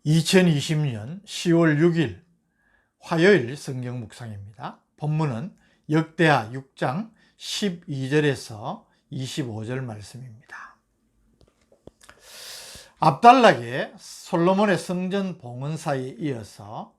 2020년 10월 6일 화요일 성경 묵상입니다. 본문은 역대하 6장 12절에서 25절 말씀입니다. 압달락의 솔로몬의 성전 봉헌사에 이어서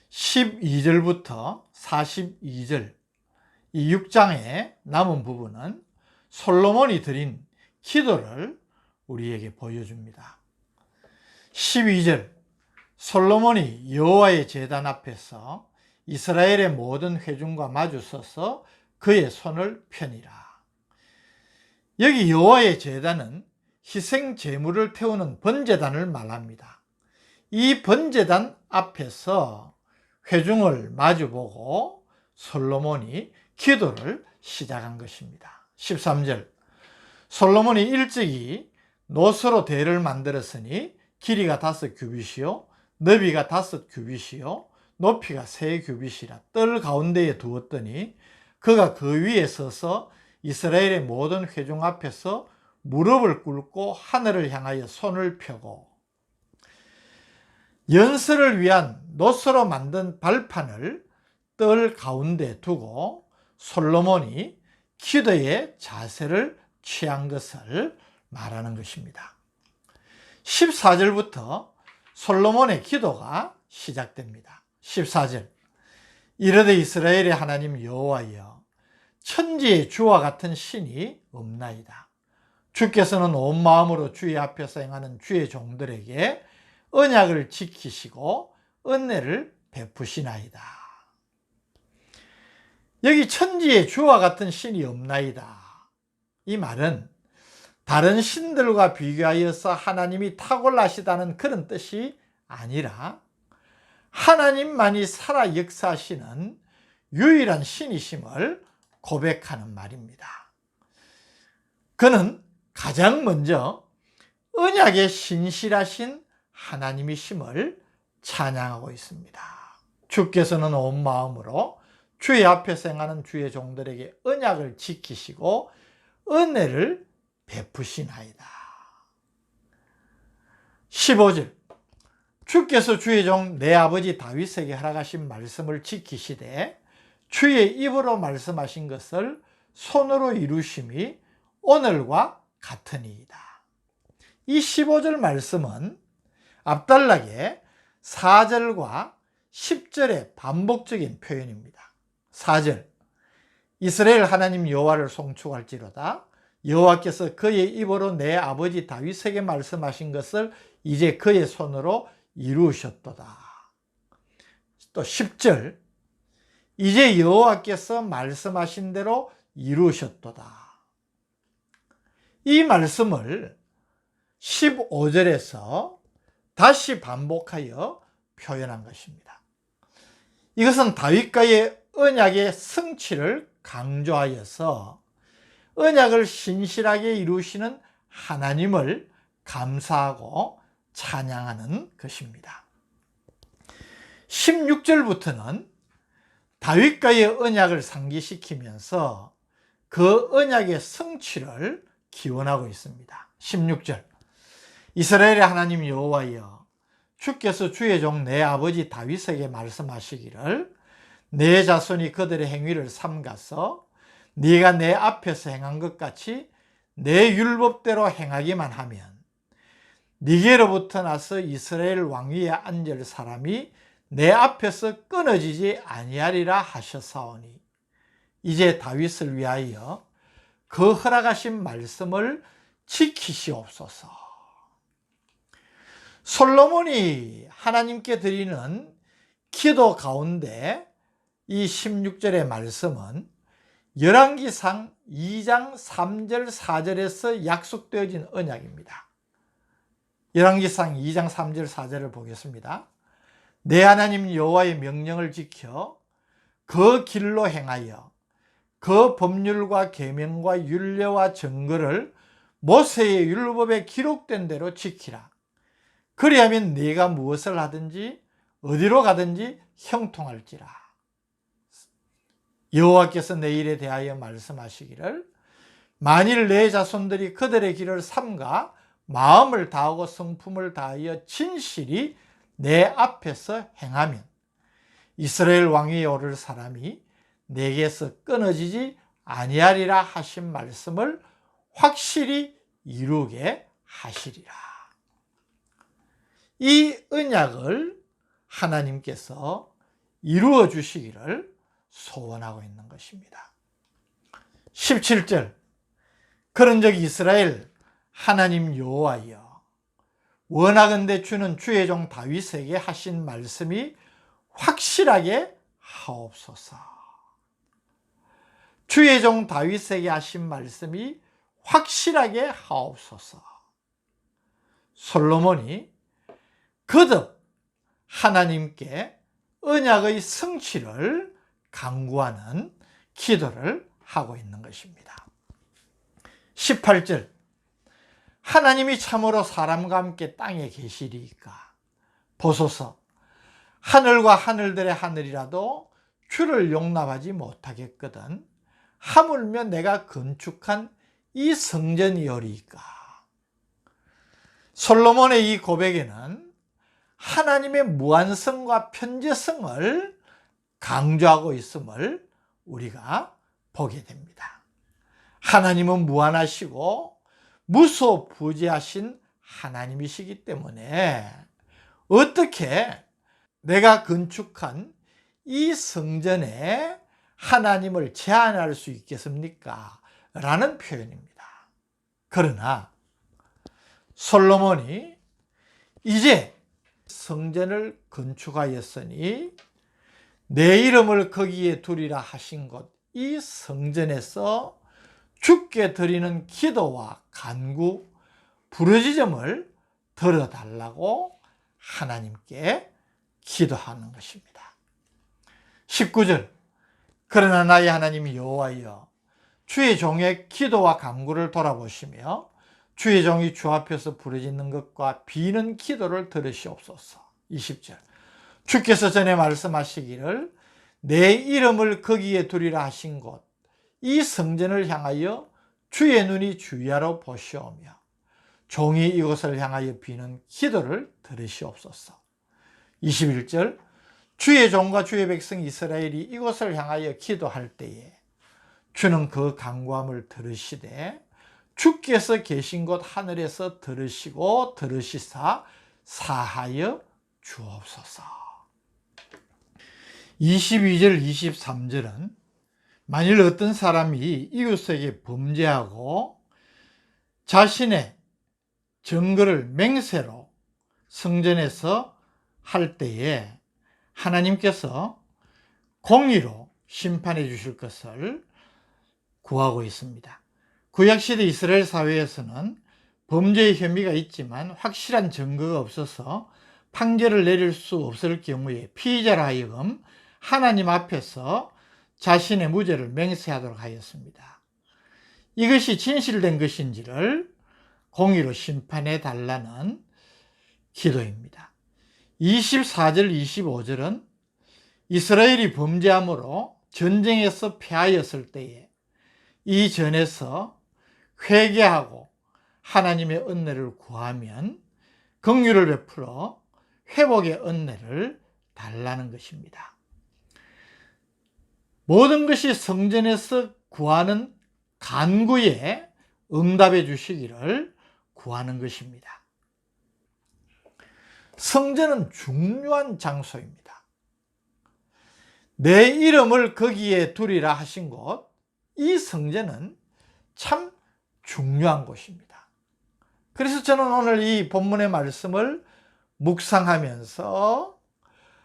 12절부터 42절 이 6장의 남은 부분은 솔로몬이 드린 기도를 우리에게 보여줍니다. 12절 솔로몬이 여호와의 제단 앞에서 이스라엘의 모든 회중과 마주 서서 그의 손을 펴니라. 여기 여호와의 제단은 희생 제물을 태우는 번제단을 말합니다. 이 번제단 앞에서 회중을 마주보고 솔로몬이 기도를 시작한 것입니다. 13절 솔로몬이 일찍이 노스로 대를 만들었으니 길이가 5규빗이요 너비가 5규빗이요 높이가 3규빗이라 뜰 가운데에 두었더니 그가 그 위에 서서 이스라엘의 모든 회중 앞에서 무릎을 꿇고 하늘을 향하여 손을 펴고 연설을 위한 노스로 만든 발판을 뜰 가운데 두고 솔로몬이 기도의 자세를 취한 것을 말하는 것입니다. 14절부터 솔로몬의 기도가 시작됩니다. 14절 이르되 이스라엘의 하나님 여호와여 천지의 주와 같은 신이 없나이다. 주께서는 온 마음으로 주의 앞에서 행하는 주의 종들에게 언약을 지키시고 은혜를 베푸시나이다. 여기 천지의 주와 같은 신이 없나이다. 이 말은 다른 신들과 비교하여서 하나님이 탁월하시다는 그런 뜻이 아니라 하나님만이 살아 역사하시는 유일한 신이심을 고백하는 말입니다. 그는 가장 먼저 언약의 신실하신 하나님이심을 찬양하고 있습니다. 주께서는 온 마음으로 주의 앞에서 행하는 주의 종들에게 언약을 지키시고 은혜를 베푸시나이다. 15절 주께서 주의 종 내 아버지 다윗에게 허락하신 말씀을 지키시되 주의 입으로 말씀하신 것을 손으로 이루심이 오늘과 같으니이다. 이 15절 말씀은 압달락의 4절과 10절의 반복적인 표현입니다. 4절 이스라엘 하나님 여호와를 송축할지로다 여호와께서 그의 입으로 내 아버지 다윗에게 말씀하신 것을 이제 그의 손으로 이루셨도다. 또 10절 이제 여호와께서 말씀하신 대로 이루셨도다. 이 말씀을 15절에서 다시 반복하여 표현한 것입니다. 이것은 다윗과의 언약의 성취를 강조하여서 언약을 신실하게 이루시는 하나님을 감사하고 찬양하는 것입니다. 16절부터는 다윗과의 언약을 상기시키면서 그 언약의 성취를 기원하고 있습니다. 16절 이스라엘의 하나님 여호와여 주께서 주의 종 내 아버지 다윗에게 말씀하시기를 내 자손이 그들의 행위를 삼가서 네가 내 앞에서 행한 것 같이 내 율법대로 행하기만 하면 네게로부터 나서 이스라엘 왕위에 앉을 사람이 내 앞에서 끊어지지 아니하리라 하셨사오니 이제 다윗을 위하여 그 허락하신 말씀을 지키시옵소서. 솔로몬이 하나님께 드리는 기도 가운데 이 16절의 말씀은 열왕기상 2장 3절 4절에서 약속되어진 언약입니다. 열왕기상 2장 3절 4절을 보겠습니다. 내 하나님 여호와의 명령을 지켜 그 길로 행하여 그 법률과 계명과 율례와 정거를 모세의 율법에 기록된 대로 지키라. 그리하면 네가 무엇을 하든지 어디로 가든지 형통할지라. 여호와께서 내 일에 대하여 말씀하시기를 만일 내 자손들이 그들의 길을 삼가 마음을 다하고 성품을 다하여 진실이 내 앞에서 행하면 이스라엘 왕위에 오를 사람이 내게서 끊어지지 아니하리라 하신 말씀을 확실히 이루게 하시리라. 이 언약을 하나님께서 이루어 주시기를 소원하고 있는 것입니다. 17절, 그런즉 이스라엘 하나님 여호와여, 원하건대 주는 주의 종 다윗에게 하신 말씀이 확실하게 하옵소서. 주의 종 다윗에게 하신 말씀이 확실하게 하옵소서. 솔로몬이 거듭 하나님께 언약의 성취를 간구하는 기도를 하고 있는 것입니다. 18절, 하나님이 참으로 사람과 함께 땅에 계시리이까 보소서. 하늘과 하늘들의 하늘이라도 주를 용납하지 못하겠거든 하물며 내가 건축한 이 성전이오리이까. 솔로몬의 이 고백에는 하나님의 무한성과 편재성을 강조하고 있음을 우리가 보게 됩니다. 하나님은 무한하시고 무소부재하신 하나님이시기 때문에 어떻게 내가 건축한 이 성전에 하나님을 제한할 수 있겠습니까? 라는 표현입니다. 그러나 솔로몬이 이제 성전을 건축하였으니 내 이름을 거기에 두리라 하신 것, 이 성전에서 주께 드리는 기도와 간구, 부르짖음을 들어달라고 하나님께 기도하는 것입니다. 19절, 그러나 나의 하나님 여호와여, 주의 종의 기도와 간구를 돌아보시며 주의 종이 주 앞에서 부르짖는 것과 비는 기도를 들으시옵소서. 20절, 주께서 전에 말씀하시기를 내 이름을 거기에 두리라 하신 곳, 이 성전을 향하여 주의 눈이 주야로 보시오며 종이 이곳을 향하여 비는 기도를 들으시옵소서. 21절, 주의 종과 주의 백성 이스라엘이 이곳을 향하여 기도할 때에 주는 그 간구함을 들으시되 주께서 계신 곳 하늘에서 들으시고 들으시사 사하여 주옵소서. 22절 23절은 만일 어떤 사람이 이웃에게 범죄하고 자신의 증거를 맹세로 성전에서 할 때에 하나님께서 공의로 심판해 주실 것을 구하고 있습니다. 구약시대 이스라엘 사회에서는 범죄의 혐의가 있지만 확실한 증거가 없어서 판결을 내릴 수 없을 경우에 피의자로 하여금 하나님 앞에서 자신의 무죄를 맹세하도록 하였습니다. 이것이 진실된 것인지를 공의로 심판해 달라는 기도입니다. 24절 25절은 이스라엘이 범죄함으로 전쟁에서 패하였을 때에 이 전에서 회개하고 하나님의 은혜를 구하면 긍휼을 베풀어 회복의 은혜를 달라는 것입니다. 모든 것이 성전에서 구하는 간구에 응답해 주시기를 구하는 것입니다. 성전은 중요한 장소입니다. 내 이름을 거기에 두리라 하신 곳, 이 성전은 참 중요한 곳입니다. 그래서 저는 오늘 이 본문의 말씀을 묵상하면서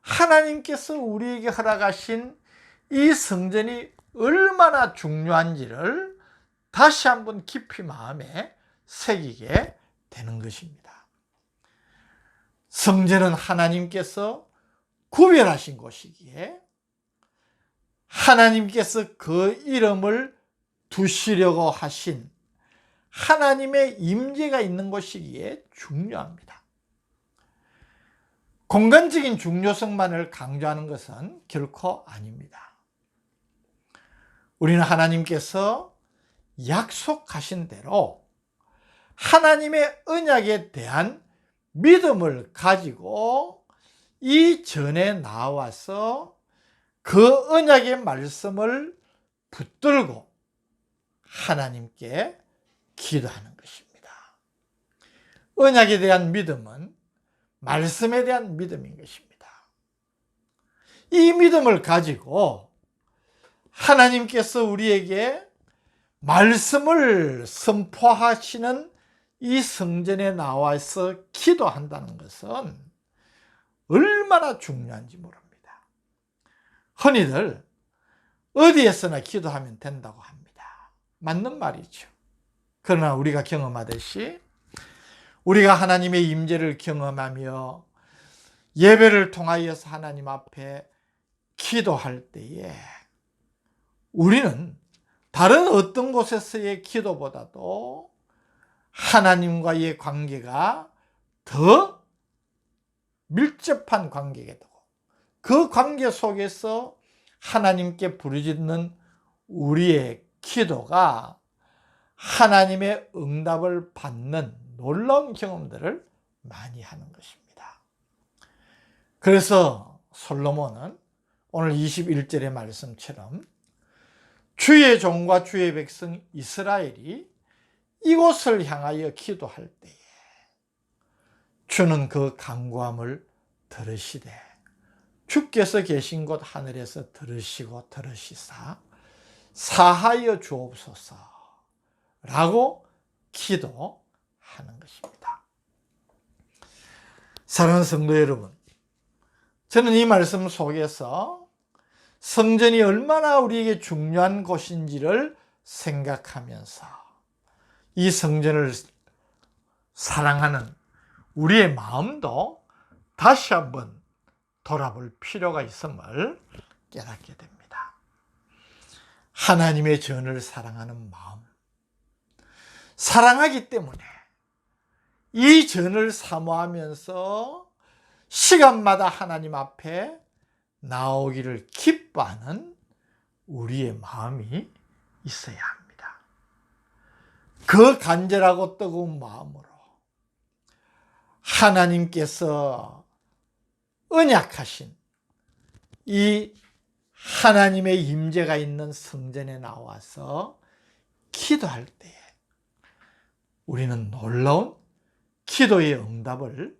하나님께서 우리에게 허락하신 이 성전이 얼마나 중요한지를 다시 한번 깊이 마음에 새기게 되는 것입니다. 성전은 하나님께서 구별하신 곳이기에 하나님께서 그 이름을 두시려고 하신 하나님의 임재가 있는 곳이기에 중요합니다. 공간적인 중요성만을 강조하는 것은 결코 아닙니다. 우리는 하나님께서 약속하신 대로 하나님의 언약에 대한 믿음을 가지고 이 전에 나와서 그 언약의 말씀을 붙들고 하나님께 기도하는 것입니다. 언약에 대한 믿음은 말씀에 대한 믿음인 것입니다. 이 믿음을 가지고 하나님께서 우리에게 말씀을 선포하시는 이 성전에 나와서 기도한다는 것은 얼마나 중요한지 모릅니다. 흔히들 어디에서나 기도하면 된다고 합니다. 맞는 말이죠. 그러나 우리가 경험하듯이 우리가 하나님의 임재를 경험하며 예배를 통하여서 하나님 앞에 기도할 때에 우리는 다른 어떤 곳에서의 기도보다도 하나님과의 관계가 더 밀접한 관계가 되고 그 관계 속에서 하나님께 부르짖는 우리의 기도가 하나님의 응답을 받는 놀라운 경험들을 많이 하는 것입니다. 그래서 솔로몬은 오늘 21절의 말씀처럼 주의 종과 주의 백성 이스라엘이 이곳을 향하여 기도할 때에 주는 그 간구함을 들으시되 주께서 계신 곳 하늘에서 들으시고 들으시사 사하여 주옵소서 라고 기도하는 것입니다. 사랑하는 성도 여러분, 저는 이 말씀 속에서 성전이 얼마나 우리에게 중요한 곳인지를 생각하면서 이 성전을 사랑하는 우리의 마음도 다시 한번 돌아볼 필요가 있음을 깨닫게 됩니다. 하나님의 전을 사랑하는 마음, 사랑하기 때문에 이 전을 사모하면서 시간마다 하나님 앞에 나오기를 기뻐하는 우리의 마음이 있어야 합니다. 그 간절하고 뜨거운 마음으로 하나님께서 언약하신 이 하나님의 임재가 있는 성전에 나와서 기도할 때에 우리는 놀라운 기도의 응답을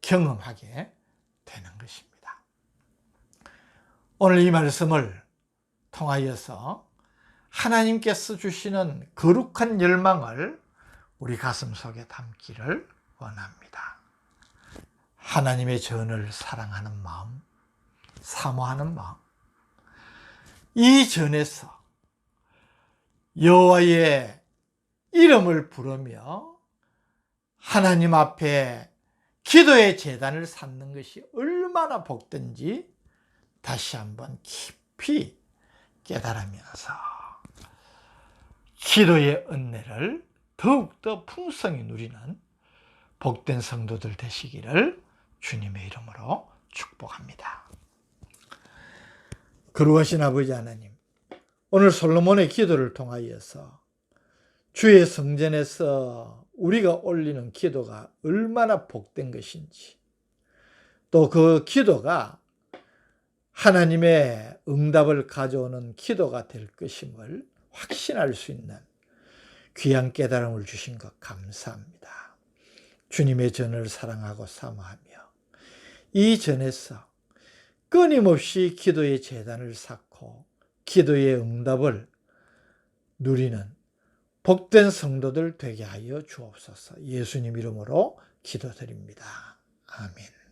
경험하게 되는 것입니다. 오늘 이 말씀을 통하여서 하나님께서 주시는 거룩한 열망을 우리 가슴 속에 담기를 원합니다. 하나님의 전을 사랑하는 마음, 사모하는 마음, 이 전에서 여호와의 이름을 부르며 하나님 앞에 기도의 제단을 쌓는 것이 얼마나 복된지 다시 한번 깊이 깨달으면서 기도의 은혜를 더욱더 풍성히 누리는 복된 성도들 되시기를 주님의 이름으로 축복합니다. 거룩하신 아버지 하나님, 오늘 솔로몬의 기도를 통하여서 주의 성전에서 우리가 올리는 기도가 얼마나 복된 것인지, 또 그 기도가 하나님의 응답을 가져오는 기도가 될 것임을 확신할 수 있는 귀한 깨달음을 주신 것 감사합니다. 주님의 전을 사랑하고 사모하며 이 전에서 끊임없이 기도의 제단을 쌓고 기도의 응답을 누리는 복된 성도들 되게 하여 주옵소서. 예수님 이름으로 기도드립니다. 아멘.